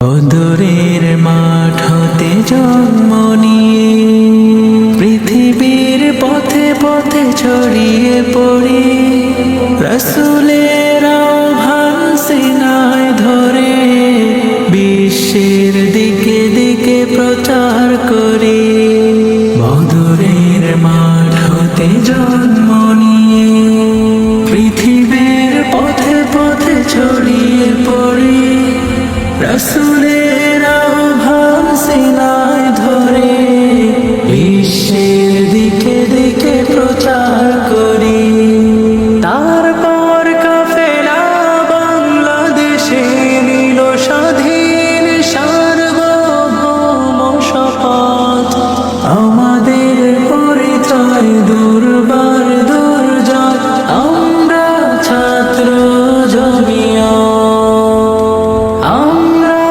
অদূরের মাঠ হতে জন্ম নিয়ে পৃথিবীর পথে পথে ছড়িয়ে পড়ে রাসূলের আহ্বান সিনায় ধরে বিশ্বের দিকে দিকে প্রচার করে। অদূরের মাঠ হতে জন্ম নিয়ে পৃথিবীর পথে পথে ছড়িয়ে পড়ে রাসূলের আহ্বান সিনায় ধরে বিশ্বের দিকে দিকে প্রচার করি। তারপর কাফেলা বাংলাদেশে নিল স্বাধীন সার্বভৌম শপথ। আমাদের পরিচয় দুর্বার দুর্জয়, আমরা ছাত্র জমিয়ত। আমরা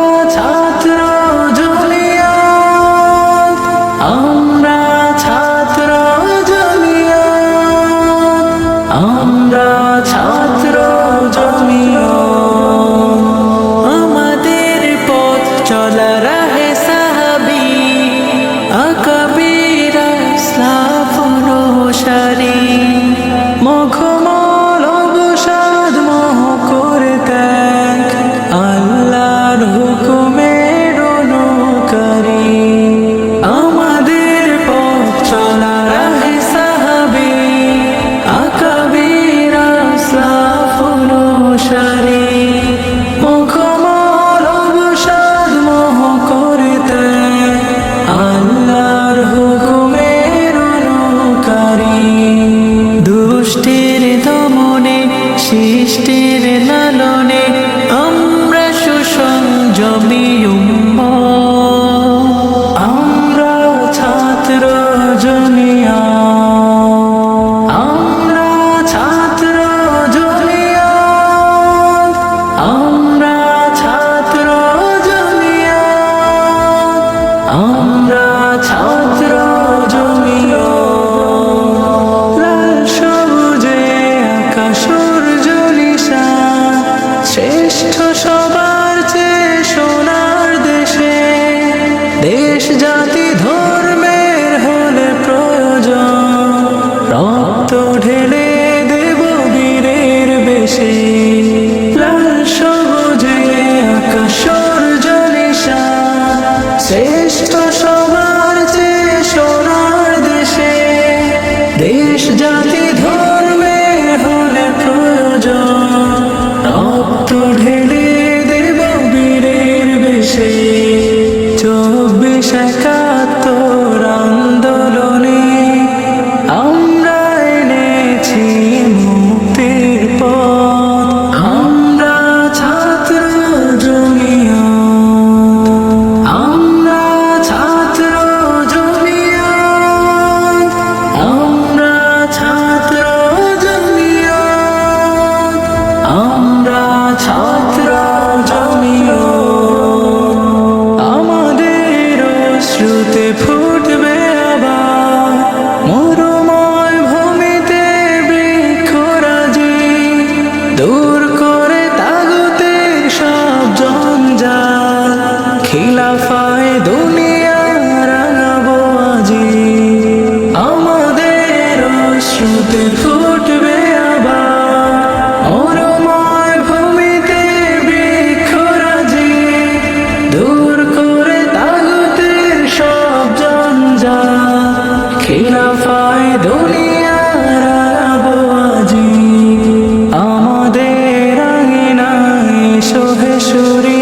ছাত্র জমিয়ত, আমাদের পথ চলা রাহে সাহাবী আকাবির আসলাফ অনুসারী। মখমল অবসাদ মোহ করে ত্যাগ, আল্লাহর হুকুমের অনুকারী। আমাদের পথ চলা রাহে সাহাবী আকাবির আসলাফ অনুসারী। মখমল অবসাদ মোহ করে ত্যাগ, আল্লাহর হুকুমের অনুকারী। দুষ্টের দমনে সৃষ্টির লালনে আমরা সুসংযমী উম্মত। আমরা ছাত্র জমিয়ত, আমরা ছাত্র জমিয়ত, আমরা ছাত্র জমিয়ত, আমরা ছাত্র জমিয়ত। লাল সবুজে আকাশ সূর্য নিশান, শ্রেষ্ঠ সবার চেয়ে সোনার দেশে। দেশ জাতি ধর্মের হলে প্রয়োজন, রক্ত ঢেলে দেব বীরের বেশে। লাল সবুজে আকাশ সূর্য নিশান, শ্রেষ্ঠ সবার চেয়ে সোনার দেশে। দেশ জাতি ধর্মের হলে প্রয়োজন, রক্ত ঢেলে দেব বীরের বেশে। 24-71 আন্দোলনে আমরা এনেছি মুক্তির পথ। আমরা ছাত্র জমিয়ত, আমরা ছাত্র জমিয়ত, আমরা ছাত্র জমিয়ত, আমরা ছাত্র জমিয়ত। আমাদের অশ্রুতে ফুটবে আবার মরুময় ভূমিতে বৃক্ষরাজি। দূর করে তাগুতের সব জঞ্জাল, খিলাফায়ে দুনিয়া রাঙাবো আজি। আমাদের অশ্রুতে ফুটবে আবার মরুময় ভূমিতে বৃক্ষরাজি। দূর করে তাগুতের সব জঞ্জাল, খিলাফায়ে দুনিয়া রাঙাবো আজি। আমাদের আঙিনায় এসো হে সুরি